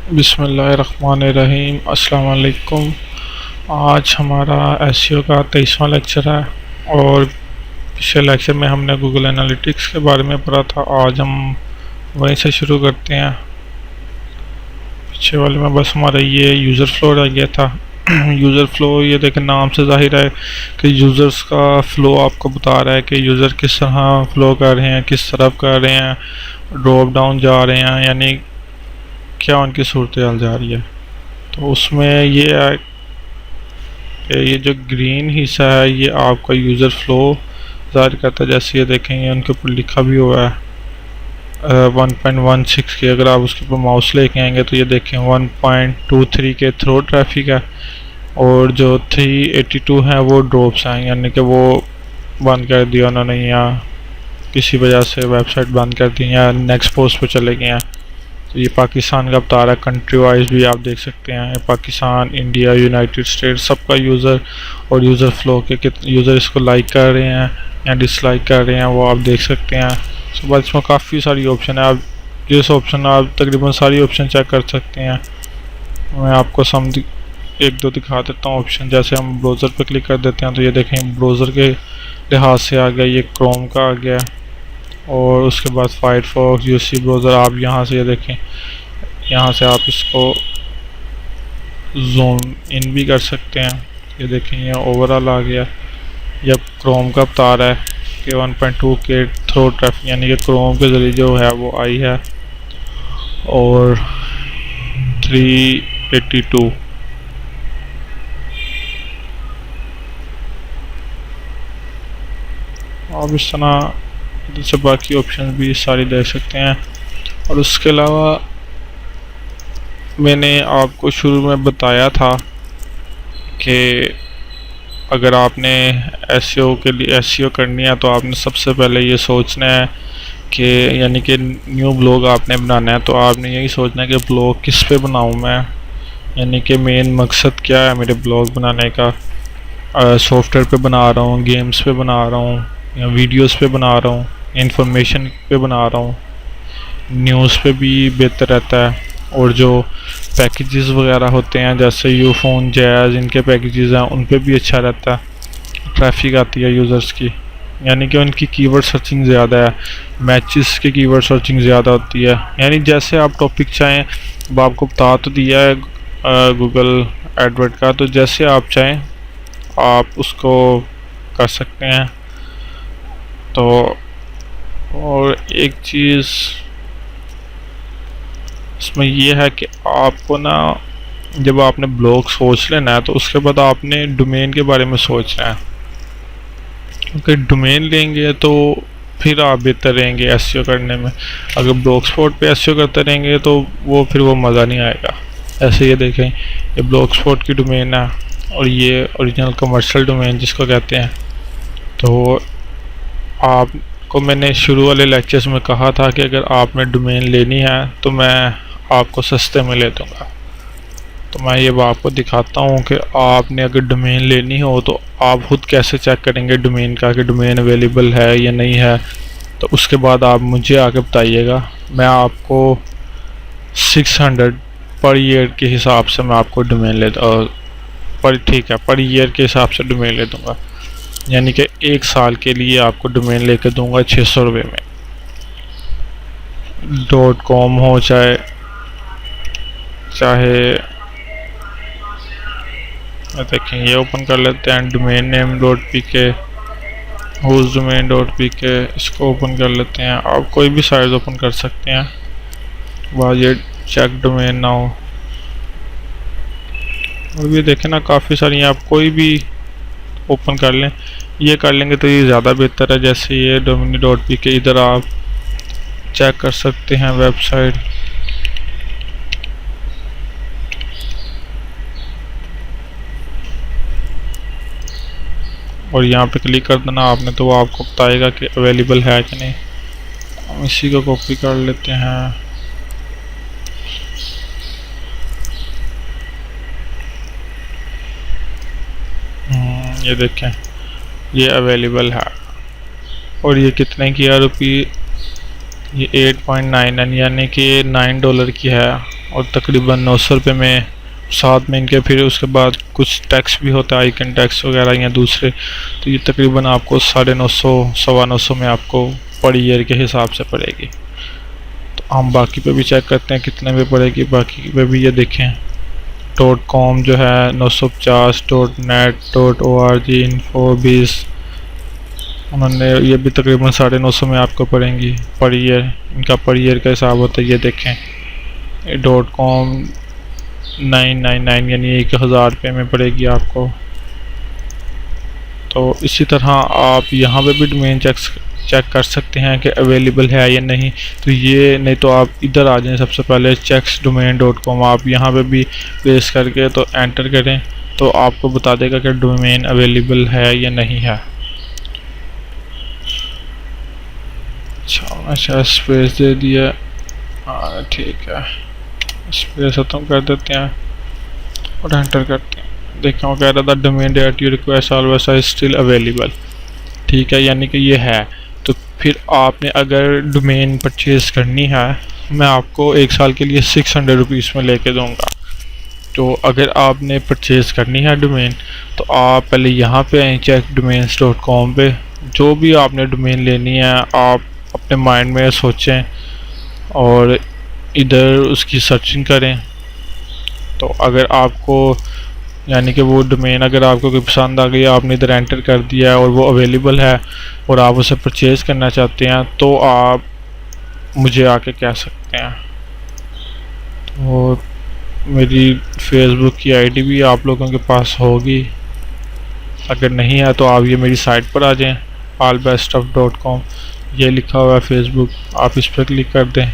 बिस्मिल्लाहिर्रहमानिर्रहीम। अस्सलाम वालेकुम। आज हमारा एसईओ का 23वां लेक्चर है और पिछले लेक्चर में हमने गूगल एनालिटिक्स के बारे में पढ़ा था। आज हम वहीं से शुरू करते हैं। पीछे वाले में बस हमारा ये यूज़र फ्लो रह गया था। यूज़र फ्लो, ये देखें, नाम से जाहिर है कि यूज़र्स का फ़्लो आपको बता रहा है कि यूज़र किस तरह फ़्लो कर रहे हैं, किस तरफ कर रहे हैं, ड्रॉप डाउन जा रहे हैं, यानी क्या उनकी सूरत हाल जा रही है। तो उसमें ये है कि ये जो ग्रीन हिस्सा है ये आपका यूज़र फ्लो ज़ाहिर करता है। जैसे ये देखेंगे उनके ऊपर लिखा भी हुआ है 1.16 की। अगर आप उसके ऊपर माउस लेके आएंगे तो ये देखें 1.23 के थ्रो ट्रैफिक है और जो 382 है वो ड्रॉप्स हैं, यानी कि वो बंद कर दिया उन्होंने या किसी वजह से वेबसाइट बंद कर दी या नेक्स्ट पोस्ट पे चले गए हैं। तो ये पाकिस्तान का बता रहा है। कंट्री वाइज भी आप देख सकते हैं, पाकिस्तान, इंडिया, यूनाइटेड स्टेट्स, सबका यूज़र और यूज़र फ्लो के कितने यूज़र इसको लाइक कर रहे हैं या डिसलाइक कर रहे हैं वो आप देख सकते हैं। उसके बाद इसमें काफ़ी सारी ऑप्शन है। आप जिस ऑप्शन आप तकरीबन सारी ऑप्शन चेक कर सकते हैं। मैं आपको एक दो दिखा देता हूँ ऑप्शन। जैसे हम ब्राउज़र पर क्लिक कर देते हैं तो ये देखें ब्राउज़र के लिहाज से आ गया, ये क्रोम का आ गया और उसके बाद फायरफॉक्स, यूसी ब्राउज़र। आप यहाँ से ये देखें, यहाँ से आप इसको जूम इन भी कर सकते हैं। ये देखें ये ओवरऑल आ गया। ये क्रोम का बता रहा है कि 1.2 के थ्रो ट्रैफिक, यानी कि क्रोम के ज़रिए जो है वो आई है और 382। आप इस तरह जैसे बाकी ऑप्शन भी सारी देख सकते हैं। और उसके अलावा मैंने आपको शुरू में बताया था कि अगर आपने एसईओ के लिए एसईओ करनी है तो आपने सबसे पहले ये सोचना है कि यानी कि न्यू ब्लॉग आपने बनाना है तो आपने यही सोचना है कि ब्लॉग किस पे बनाऊं मैं, यानी कि मेन मकसद क्या है मेरे ब्लॉग बनाने का। सॉफ्टवेयर पे बना रहा हूँ, गेम्स पे बना रहा हूँ या वीडियोस पे बना रहा हूँ, इंफॉर्मेशन पे बना रहा हूँ, न्यूज़ पे भी बेहतर रहता है। और जो पैकेजेस वगैरह होते हैं जैसे यूफोन, जैज़, इनके पैकेजेस हैं उन पे भी अच्छा रहता है। ट्रैफिक आती है यूज़र्स की, यानी कि उनकी कीवर्ड सर्चिंग ज़्यादा है, मैचेस की कीवर्ड सर्चिंग ज़्यादा होती है। यानी जैसे आप टॉपिक चाहें, अब आपको बता तो दिया है गूगल एडवर्ड का, तो जैसे आप चाहें आप उसको कर सकते हैं। तो और एक चीज़ इसमें ये है कि आपको ना जब आपने ब्लॉग सोच लेना है तो उसके बाद आपने डोमेन के बारे में सोचना है, क्योंकि डोमेन लेंगे तो फिर आप बेहतर रहेंगे एसईओ करने में। अगर ब्लॉग स्पॉट पे एसईओ करते रहेंगे तो वो मज़ा नहीं आएगा। ऐसे ये देखें, ये ब्लॉग स्पॉट की डोमेन है और ये ओरिजिनल कमर्शियल डोमेन जिसको कहते हैं। तो आपको मैंने शुरू वाले लेक्चर्स में कहा था कि अगर आपने डोमेन लेनी है तो मैं आपको सस्ते में ले दूँगा। तो मैं ये आपको दिखाता हूँ कि आपने अगर डोमेन लेनी हो तो आप खुद कैसे चेक करेंगे डोमेन का कि डोमेन अवेलेबल है या नहीं है। तो उसके बाद आप मुझे आके बताइएगा, मैं आपको 600 पर ईयर के हिसाब से मैं आपको डोमेन ले पर ईयर के हिसाब से डोमेन ले दूँगा, यानी कि 1 साल के लिए आपको डोमेन लेके दूँगा 600 रुपये में। .com हो चाहे देखें, ये ओपन कर लेते हैं domain name .pk, host domain .pk, इसको ओपन कर लेते हैं। आप कोई भी साइज ओपन कर सकते हैं। बाद ये चेक डोमेन नाउ, और भी देखें ना काफ़ी सारी, आप कोई भी ओपन कर लें, ये कर लेंगे तो ये ज़्यादा बेहतर है। जैसे ये डोमेन .pk, इधर आप चेक कर सकते हैं वेबसाइट। और यहाँ पे क्लिक कर देना आपने तो वो आपको बताएगा कि अवेलेबल है कि नहीं। हम इसी को कॉपी कर लेते हैं। ये देखें ये अवेलेबल है और ये कितने की है रुपये, ये 8.99 यानी कि $9 की है। और तकरीबन 900 रुपये में, साथ में इनके फिर उसके बाद कुछ टैक्स भी होता है, आइकन टैक्स वगैरह या दूसरे, तो ये तकरीबन आपको 950 950 में आपको पर ईयर के हिसाब से पड़ेगी। तो हम बाकी पे भी चेक करते हैं कितने में पड़ेगी। बाकी पे भी ये देखें, .com जो है 950, .net, .org, info 20, उन्होंने ये भी तकरीबन 950 में आपको पड़ेंगी पर ईयर। इनका पर ईयर का हिसाब होता है। ये देखें .com 999 यानी 1000 रुपये में पड़ेगी आपको। तो इसी तरह आप यहाँ पे भी डोमेन चेक कर सकते हैं कि अवेलेबल है या नहीं। तो ये नहीं तो आप इधर आ जाएं, सबसे पहले checksdomain.com आप यहाँ पे भी प्लेस करके तो एंटर करें, तो आपको बता देगा कि डोमेन अवेलेबल है या नहीं है। अच्छा स्पेस दे दिया, हाँ ठीक है, स्पेस खत्म कर देते हैं और एंटर करते हैं। देखा वो कह रहा था domain that you request always is still available, ठीक है, यानी कि ये है। तो फिर आपने अगर डोमेन परचेज़ करनी है, मैं आपको 1 साल के लिए 600 रुपीज़ में लेके दूंगा। तो अगर आपने परचेज़ करनी है डोमेन, तो आप पहले यहाँ पे आए checkdomains.com पे, जो भी आपने डोमेन लेनी है आप अपने माइंड में सोचें और इधर उसकी सर्चिंग करें। तो अगर आपको यानी कि वो डोमेन अगर आपको कोई पसंद आ गई, आपने इधर एंटर कर दिया है और वो अवेलेबल है और आप उसे परचेज़ करना चाहते हैं, तो आप मुझे आके कह सकते हैं। तो मेरी फेसबुक की आईडी भी आप लोगों के पास होगी, अगर नहीं है तो आप ये मेरी साइट पर आ जाएं allbeststuff.com, ये लिखा हुआ है फेसबुक, आप इस पर क्लिक कर दें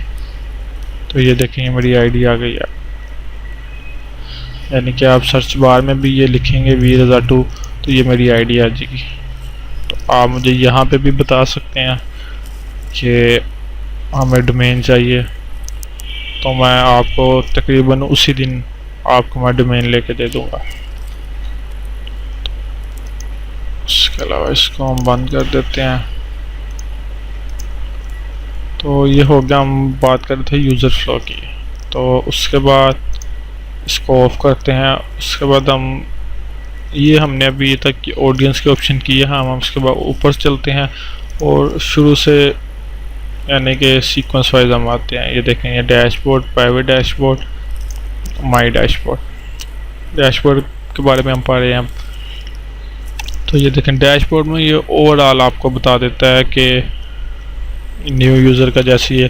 तो ये देखेंगे मेरी आईडी आ गई है। यानी कि आप सर्च बार में भी ये लिखेंगे वीर रज़ा 2 तो ये मेरी आईडी आ जाएगी। तो आप मुझे यहाँ पे भी बता सकते हैं कि हमें डोमेन चाहिए, तो मैं आपको तकरीबन उसी दिन आपको मैं डोमेन लेके दे दूँगा। इसके अलावा इसको हम बंद कर देते हैं। तो ये हो गया, हम बात कर रहे थे यूज़र फ्लो की। तो उसके बाद इसको ऑफ करते हैं। उसके बाद हम ये हमने अभी तक की ऑडियंस के ऑप्शन किए हैं, हम उसके बाद ऊपर चलते हैं और शुरू से यानी कि सीक्वेंस वाइज हम आते हैं। ये देखें, ये डैशबोर्ड, प्राइवेट डैशबोर्ड, माई डैशबोर्ड। डैशबोर्ड के बारे में हम पढ़ रहे हैं। तो ये देखें डैशबोर्ड में ये ओवरऑल आपको बता देता है कि न्यू यूज़र का, जैसे ये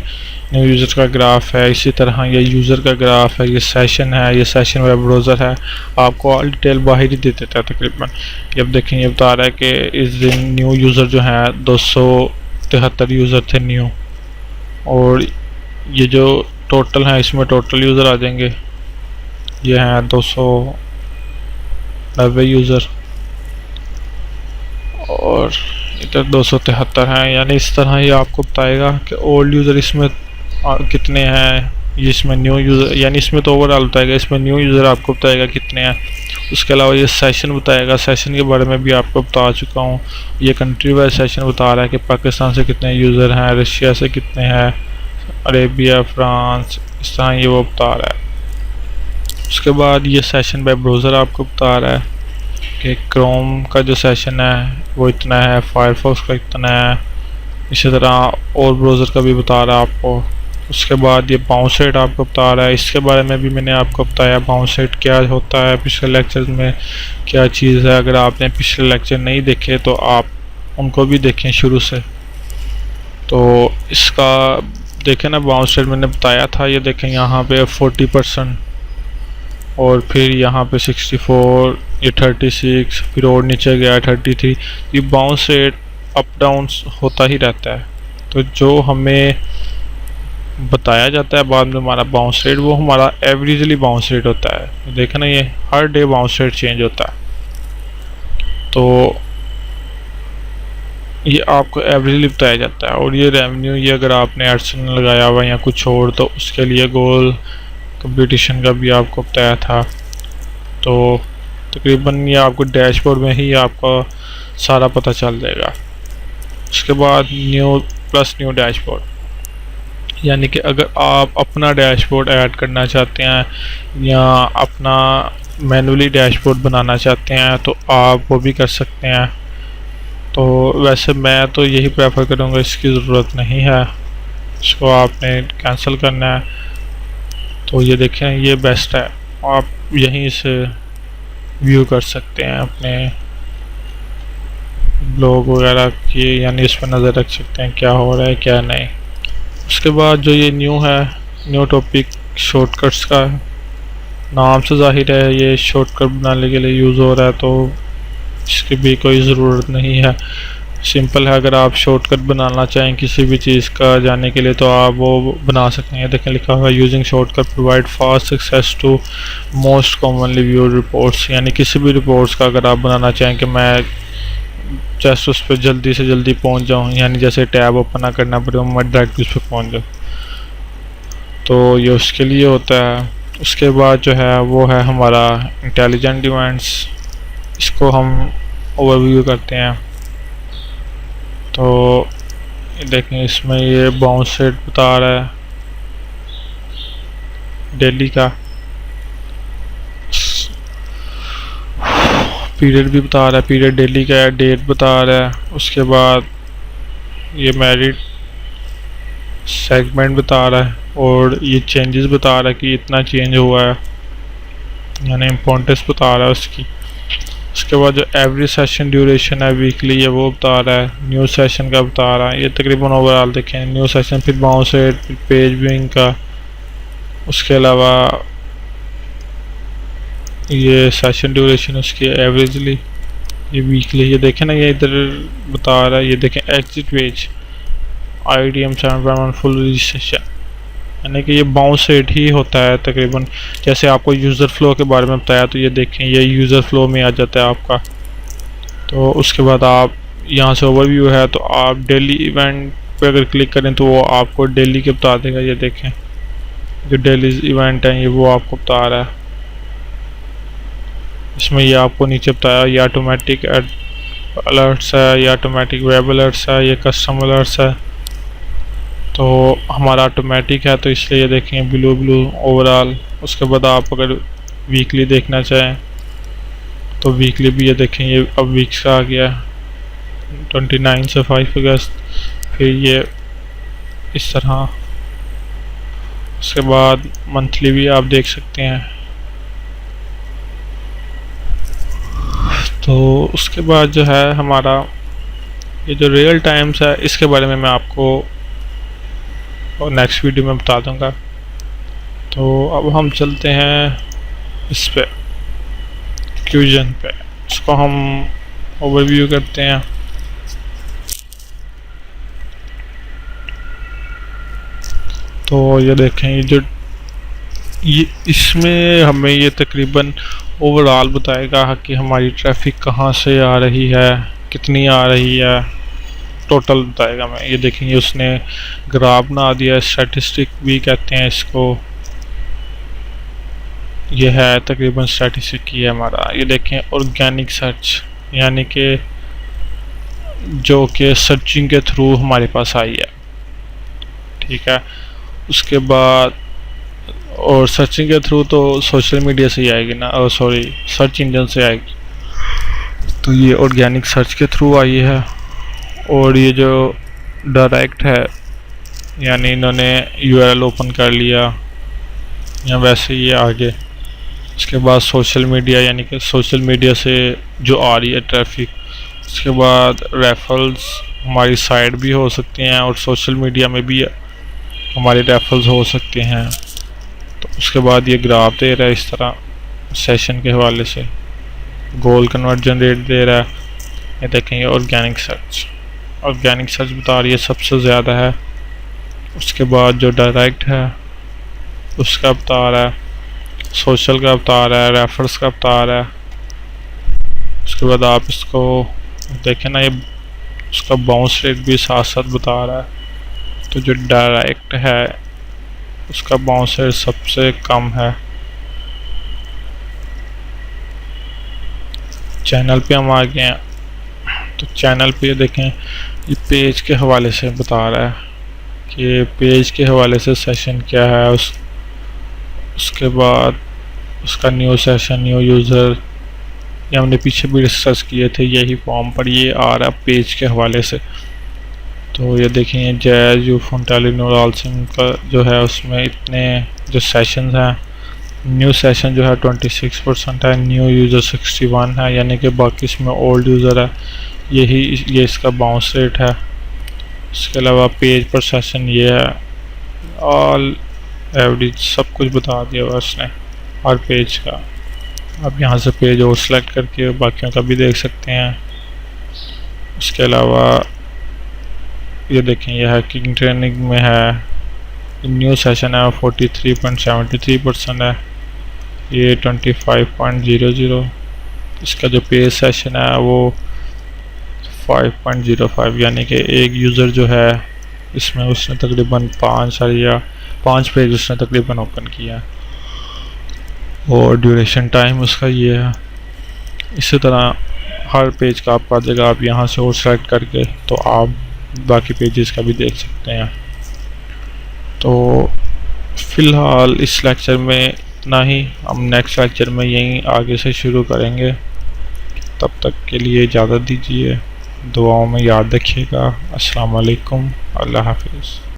न्यू यूज़र का ग्राफ है, इसी तरह ये यूज़र का ग्राफ है, ये सेशन है, ये सेशन वेब ब्राउज़र है, आपको ऑल डिटेल बाहर ही दे देता है तकरीबन। अब देखें ये बता रहा है कि इस दिन न्यू यूज़र जो है 273 यूज़र थे न्यू, और ये जो टोटल है इसमें टोटल यूज़र आ जाएंगे, ये हैं 290 यूज़र और इधर 273 हैं। यानी इस तरह ये आपको बताएगा कि ओल्ड यूज़र इसमें कितने हैं, ये इसमें न्यू यूज़र, यानी इसमें तो ओवरऑल बताएगा, इसमें न्यू यूज़र आपको बताएगा कितने हैं। उसके अलावा ये सेशन बताएगा, सेशन के बारे में भी आपको बता चुका हूँ। ये कंट्री वाइज सेशन बता रहा है कि पाकिस्तान से कितने यूज़र हैं, रशिया से कितने हैं, अरेबिया, फ्रांस, इस तरह ये वो बता रहा है। उसके बाद ये सेशन वेब ब्राउज़र आपको बता रहा है कि क्रोम का जो सेशन है वो इतना है, फायरफॉक्स का इतना है, इसी तरह और ब्राउज़र का भी बता रहा है आपको। उसके बाद ये बाउंस रेट आपको बता रहा है, इसके बारे में भी मैंने आपको बताया बाउंस रेट क्या होता है, पिछले लेक्चर में क्या चीज़ है। अगर आपने पिछले लेक्चर नहीं देखे तो आप उनको भी देखें शुरू से। तो इसका देखें ना, बाउंस रेट मैंने बताया था, ये देखें यहाँ पे 40% और फिर यहाँ पे 64, ये 36, फिर और नीचे गया 33। ये बाउंस रेट अप डाउन होता ही रहता है। तो जो हमें बताया जाता है बाद में हमारा बाउंस रेट, वो हमारा एवरेजली बाउंस रेट होता है। देखें ना, ये हर डे बाउंस रेट चेंज होता है। तो ये आपको एवरेजली बताया जाता है। और ये रेवेन्यू, ये अगर आपने एडसन लगाया हुआ या कुछ और, तो उसके लिए गोल कंपटीशन का भी आपको बताया था। तो तकरीबन ये आपको डैशबोर्ड में ही आपका सारा पता चल जाएगा। उसके बाद न्यू प्लस न्यू डैशबोर्ड, यानी कि अगर आप अपना डैशबोर्ड ऐड करना चाहते हैं या अपना मैनुअली डैशबोर्ड बनाना चाहते हैं तो आप वो भी कर सकते हैं। तो वैसे मैं तो यही प्रेफर करूँगा, इसकी ज़रूरत नहीं है, इसको आपने कैंसिल करना है। तो ये देखें, ये बेस्ट है, आप यहीं से व्यू कर सकते हैं अपने ब्लॉग वगैरह की, यानी इस पर नज़र रख सकते हैं क्या हो रहा है क्या नहीं। उसके बाद जो ये न्यू है, न्यू टॉपिक शॉर्टकट्स का, नाम से ज़ाहिर है ये शॉर्टकट बनाने के लिए यूज़ हो रहा है, तो इसकी भी कोई ज़रूरत नहीं है, सिंपल है। अगर आप शॉर्टकट बनाना चाहें किसी भी चीज़ का जाने के लिए तो आप वो बना सकते हैं। देखें लिखा हुआ है using shortcut provide fast access to most commonly viewed reports, यानी किसी भी रिपोर्ट्स का अगर आप बनाना चाहें कि मैं जस्ट उस पर जल्दी से जल्दी पहुंच जाऊं, यानी जैसे टैब ओपन ना करना पड़े, मैं डायरेक्ट उस पर पहुंच जाऊँ, तो ये उसके लिए होता है। उसके बाद जो है वो है हमारा इंटेलिजेंट इवेंट्स, इसको हम ओवरव्यू करते हैं। तो देखें इसमें ये बाउंस रेट बता रहा है डेली का, पीरियड भी बता रहा है, पीरियड डेली का है, डेट बता रहा है। उसके बाद ये मेरिट सेगमेंट बता रहा है और ये चेंजेस बता रहा है कि इतना चेंज हुआ है, यानी इम्पोर्टेंस बता रहा है उसकी। उसके बाद जो एवरी सेशन ड्यूरेशन है वीकली, ये वो बता रहा है, न्यू सेशन का बता रहा है। ये तकरीबन ओवरऑल देखें, न्यू सेशन, फिर बाउंस रेट, फिर पेज व्यूइंग का। उसके अलावा ये सेशन ड्यूरेशन उसकी एवरेजली, ये वीकली, ये देखें ना, ये इधर बता रहा है, ये देखें exit page IDM 7 full registration, यानी कि ये बाउंस रेट ही होता है तकरीबन। जैसे आपको यूज़र फ्लो के बारे में बताया, तो ये देखें ये यूज़र फ्लो में आ जाता है आपका। तो उसके बाद आप यहाँ से ओवरव्यू है, तो आप डेली इवेंट पे अगर क्लिक करें तो वो आपको डेली के बता देगा। ये देखें जो डेली इवेंट हैं ये वो आपको बता रहा है। इसमें ये आपको नीचे बताया, ये ऑटोमेटिक अलर्ट्स है, ये ऑटोमेटिक वेब अलर्ट्स है, ये कस्टम अलर्ट्स है। तो हमारा ऑटोमेटिक है तो इसलिए ये देखें ब्लू ओवरऑल। उसके बाद आप अगर वीकली देखना चाहें तो वीकली भी ये देखें, ये अब वीक्स का आ गया 29 से 5 अगस्त, फिर ये इस तरह। उसके बाद मंथली भी आप देख सकते हैं। तो उसके बाद जो है हमारा ये जो रियल टाइम्स है, इसके बारे में मैं आपको और नेक्स्ट वीडियो में बता दूंगा। तो अब हम चलते हैं इस पे क्यूजन पे, इसको हम ओवरव्यू करते हैं। तो ये देखें, ये इसमें हमें ये तकरीबन ओवरऑल बताएगा कि हमारी ट्रैफिक कहाँ से आ रही है, कितनी आ रही है, टोटल बताएगा। मैं ये देखेंगे उसने ग्राफ बना दिया, स्टैटिस्टिक भी कहते हैं इसको। ये है तकरीबन स्टैटिस्टिक की है हमारा। ये देखें ऑर्गेनिक सर्च, यानी कि जो कि सर्चिंग के थ्रू हमारे पास आई है, ठीक है। उसके बाद और सर्चिंग के थ्रू तो सोशल मीडिया से ही आएगी ना, सॉरी सर्च इंजन से आएगी। तो ये ऑर्गेनिक सर्च के थ्रू आई है। और ये जो डायरेक्ट है, यानी इन्होंने URL ओपन कर लिया या वैसे ही आगे। उसके बाद सोशल मीडिया, यानी कि सोशल मीडिया से जो आ रही है ट्रैफिक। उसके बाद रेफरल्स हमारी साइट भी हो सकती हैं और सोशल मीडिया में भी हमारे रेफरल्स हो सकते हैं। तो उसके बाद ये ग्राफ दे रहा है इस तरह सेशन के हवाले से, गोल कन्वर्जन रेट दे रहा है। ये देखें ये ऑर्गेनिक सर्च बता रही है सबसे ज़्यादा है। उसके बाद जो डायरेक्ट है उसका बता रहा है, सोशल का बता रहा है, रेफर्स का बता रहा है। उसके बाद आप इसको देखें ना, ये उसका बाउंस रेट भी साथ साथ बता रहा है। तो जो डायरेक्ट है उसका बाउंस रेट सबसे कम है। चैनल पे हम आ गए हैं, तो चैनल पे देखें ये पेज के हवाले से बता रहा है। कि पेज के हवाले से सेशन क्या है, उसके बाद उसका न्यू सेशन, न्यू यूज़र, ये हमने पीछे भी डिस्कस किए थे यही फॉर्म पर। ये आ रहा पेज के हवाले से। तो ये देखें ये जैज़ यू फॉन्टालिनोलालसिम का जो है उसमें इतने जो सेशंस हैं, न्यू सेशन जो है 26% है, न्यू यूज़र 61 है, यानी कि बाकी इसमें ओल्ड यूज़र है। ये इसका बाउंस रेट है। इसके अलावा पेज पर सेशन ये है, ऑल एवरेज सब कुछ बता दिया हुआ उसने हर पेज का। आप यहाँ से पेज और सेलेक्ट करके बाकियों का भी देख सकते हैं। उसके अलावा ये देखें यह है किंग ट्रेनिंग में है, न्यू सेशन है 43.73% है, ये 25.00। इसका जो पेज सेशन है वो 5.05, यानी कि एक यूज़र जो है इसमें उसने तकरीबन 5 पेज उसने तकरीबन ओपन किया। और ड्यूरेशन टाइम उसका ये है। इसी तरह हर पेज का आपको आ जाएगा, आप यहाँ से और सेलेक्ट करके तो आप बाकी पेजेस का भी देख सकते हैं। तो फ़िलहाल इस लेक्चर में इतना ही, हम नेक्स्ट लेक्चर में यहीं आगे से शुरू करेंगे। तब तक के लिए इजाज़त दीजिए, दुआओं में याद रखिएगा। अस्सलाम वालेकुम, अल्लाह हाफिज़।